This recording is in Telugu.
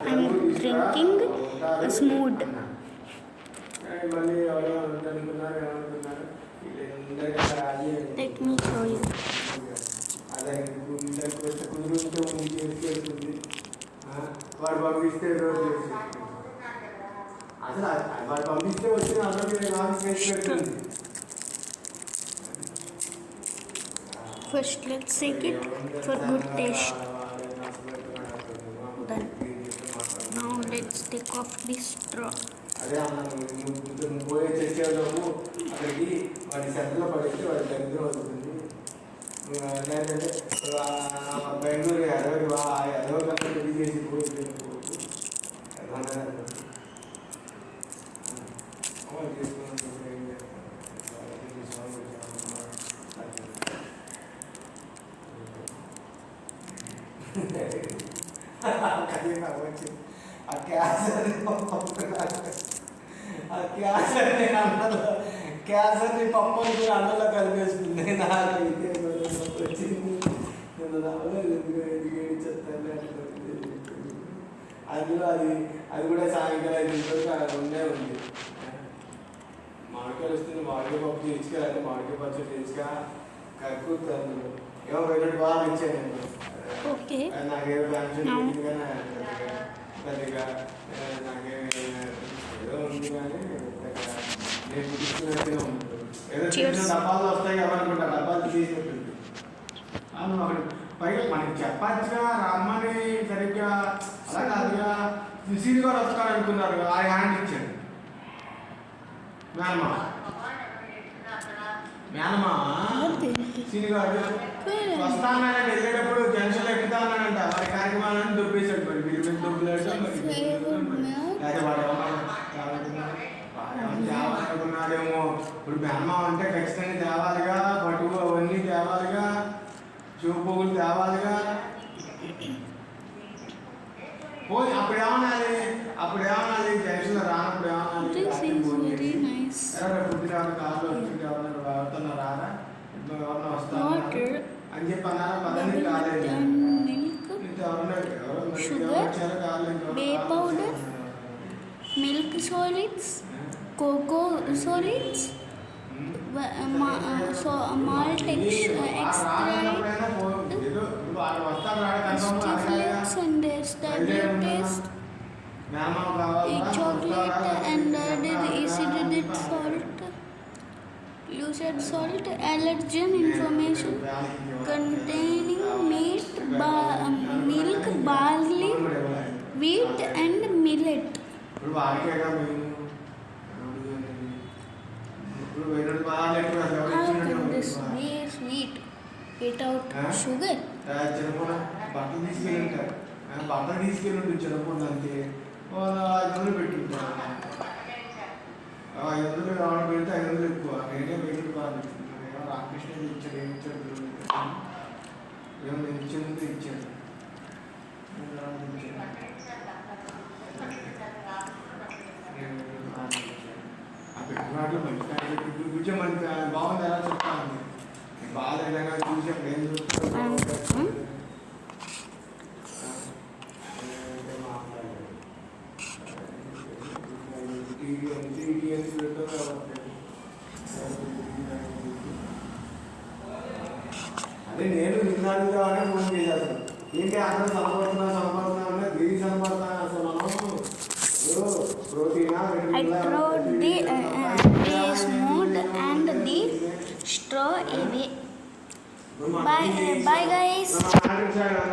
I'm drinking a smooth. Let me show you. First, let's take it for good taste. Then, now let's take off the straw. అదే అన్న నువ్వు పోయే చచ్చేలోపు అక్కడికి వాడి సెంటర్లో పడేస్తే వాడి దరిద్రం అవుతుంది. లేదంటే బెంగళూరు ఎదవకి ఎదవ కన్నా పెళ్లి చేసి పోయి క్యాన్సర్ని పప్పని అన్నంలో కలిపేసుకుంది. నాకైతే వచ్చింది నేను రావలేదు. అందులో అది కూడా సాయంకాలం 5 నిమిషాలు ఉండే ఉంది. మామిడికాయలు వస్తుంది, మామిడికాయ పప్పు తెచ్చుకా, అంటే మామిడికాయ పచ్చడి తెచ్చుకా కక్కుతాను. ఏమో వెళ్ళి బాగా ఇచ్చాను నేను. నాకేమో ఫ్యామిలీ పెద్దగా నాకేమి ఏదో ఉంది కానీ నేను తీసుకున్నట్టుగా ఉంటుంది. ఏదో చిన్న డబ్బాలు వస్తాయి ఎవరనుకుంటా, డబ్బాలు తీసేసినట్టుంది. అవును, అక్కడ పైగా మనకి చెప్పచ్చుగా రమ్మని సరిగ్గా అలా కాదుగా. సీని గారు వస్తాడు అనుకున్నారు, ఆ హ్యాండ్ ఇచ్చాడు మేనమా సీని గారు వస్తానని వెళ్ళేటప్పుడు జంక్షన్ ఎక్కుతా అన్నాడంట. వారి కార్యక్రమాలను దొబ్బేశాడు. మరి వీరి మీద దొబ్బులాడు తేవాలనుకున్నాడేమో. ఇప్పుడు మేనమా అంటే ఖచ్చితంగా తేవాలిగా, పట్టుకు అవన్నీ తేవాలిగా, చూపులు తేవాలిగా. పోయి అప్పుడేమన్నది జంక్షన్ రానప్పుడు ఏమన్నది పొద్దున కార్లో వచ్చి ఎవరన్నా రారా ఎవరన్నా వస్తారా అని చెప్పి అన్నారా. పదండి కాలేదు, milk solids, cocoa solids, malt extract, stiflets and stability taste, chocolate and added acidic salt, lucid salt, allergen information containing meat, milk, barley, wheat and millet. How can this be sweet without sugar? బట్టలు తీసుకెళ్ళి చిన్నప్పుడు అంతే 500 పెట్టుంటారు. 500 రావడం పెడితే 500 ఎక్కువ. నేనే పెట్టి బాగా రామకృష్ణ ఇచ్చాడు. ఏమి ఇచ్చాడు ఏమో నేను ఇచ్చేందుకు ఇచ్చాడు. ఆ పెట్టుకున్నట్లు మంచి కూర్చో మనకి బాగుంది ఎలా చెప్తాను. బాగా ఏదైనా చూసి అప్పుడు ఏం చూస్తాను. అదే నేను నిన్నాడుగా అనే ఫోన్ చేశాను. ఏంటి అందరూ సనపడుతున్నా అంటే దేవి సనపడుతున్నా అసలు మనం ప్రోటీనా and the straw away. Bye guys.